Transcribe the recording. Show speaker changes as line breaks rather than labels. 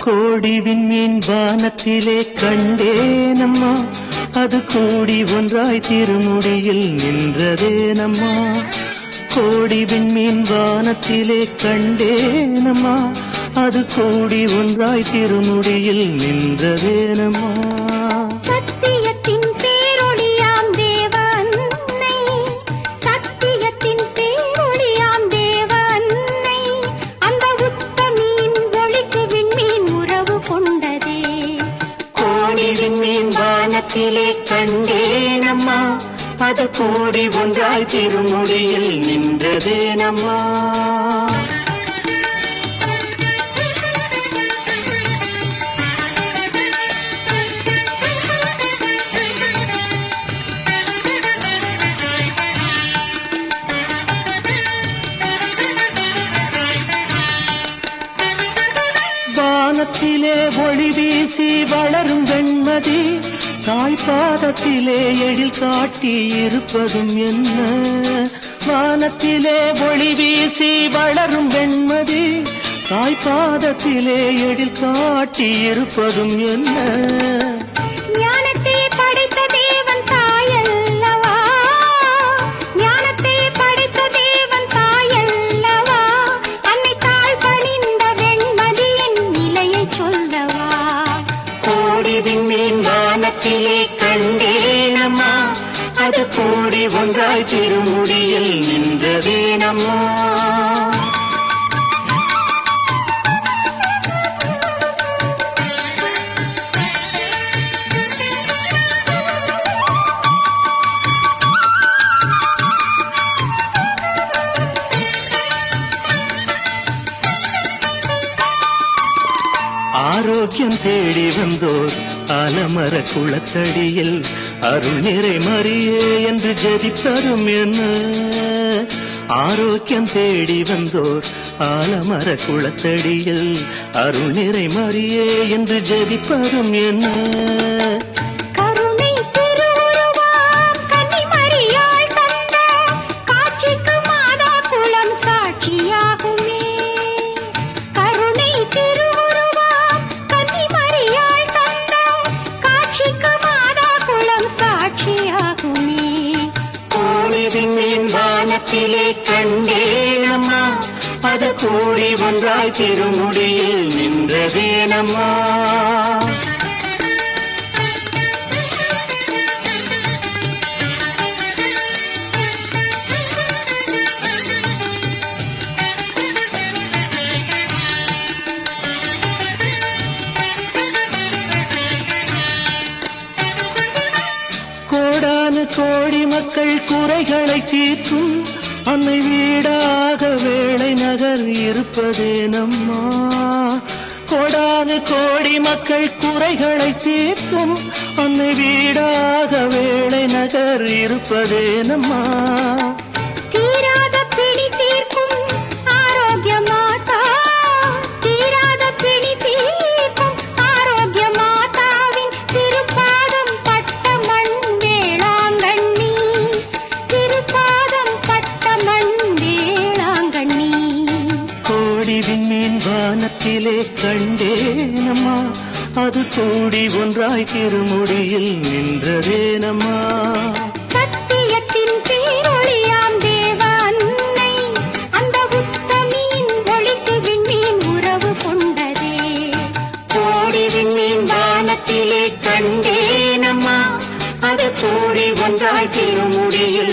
கோடி விண்மீன் வானத்திலே கண்டேனம்மா, அது கூடி ஒன்றாய் திருமுடியில் நின்றதேனம்மா. கோடி விண்மீன் வானத்திலே கண்டேனம்மா, அது கூடி ஒன்றாய் திருமுடியில் நின்றதேனம்மா.
சத்தியத்தின் பேரொளியாம் தேவ அன்னை, சத்தியத்தின் பேரொளியாம் தேவ அன்னை, அந்த உத்தமியின் ஒளிக்கு விண்மீன் உறவு கொண்டதே.
கோடி விண்மீன் வானத்திலே கண்டேனம்மா, அது கூடி ஒன்றாய் திருமுடியில் நின்றதேனம்மா. வானத்திலே ஒளி வீசி வளரும் வெண்மதி, தாய்பாதத்திலே எழில் காட்டி இருப்பதும் என்ன. வானத்திலே ஒளி வீசி வளரும் வெண்மதி, தாய்பாதத்திலே எழில் காட்டி இருப்பதும் என்ன.
ஞானத்தை படைத்த தேவன் தாயல்லவா, ஞானத்தை படைத்த தேவன் தாயல்லவா, அன்னை தாழ் பணிந்த வெண்மதியின் நிலையை சொல்லவா.
கோடி விண்மீன் வானத்திலே கண்டேனம்மா, அது கூடி ஒன்றாய் திருமுடியில் நின்றதேனம்மா. ஆரோக்கியம் தேடி வந்தோர் ஆலமர குளத்தடியில் அருள் நிறை மரியே என்று ஜெபிப்பதும் என்ன. ஆரோக்கியம் தேடி வந்தோர் ஆலமர குளத்தடியில் அருள் நிறை மரியே என்று ஜெபிப்பதும் என்ன.
கருணை திருவுருவாம் கன்னிமரியாள் தந்த காட்சிக்கு மாதா குலம் சாட்சியாகுமே. கருணை திருவுருவாம் கன்னிமரியாள் தந்த காட்சிக்கு மாதா குலம் சாட்சியாகுமே.
கோடி விண்மீன் வானத்திலே கண்டேனம்மா, அது கூடி ஒன்றாய் திருமுடியில் நின்றதேனம்மா. கோடானு கோடி மக்கள் குறைகளை தீர்க்கும் அன்னை வீடாக வேளை நகர் இருப்பதேனம்மா. கோடானு கோடி மக்கள் குறைகளை தீர்க்கும் அன்னை வீடாக வேளை நகர் இருப்பதேனம்மா.
தீராத பிணி தீர்க்கும் ஆரோக்கிய மாதா, தீராத பிணி தீர்க்கும் ஆரோக்கிய மாதாவின் திருப்பாதம் பட்ட மண் வேளாங்கண்ணி, திருப்பாதம் பட்ட மண் வேளாங்கண்ணி.
கோடி விண்மீன் வானத்திலே கண்டேனம்மா, அது கூடி ஒன்றாய் திருமுடியில் நின்றதேனம்மா.
சத்தியத்தின் பேரொளியாம் தேவ அன்னை, அந்த உத்தமியின் ஒளிக்கு விண்மீன் உறவு கொண்டதே.
கோடி விண்மீன் வானத்திலே கண்டேனம்மா, அது கூடி ஒன்றாய் திருமுடியில்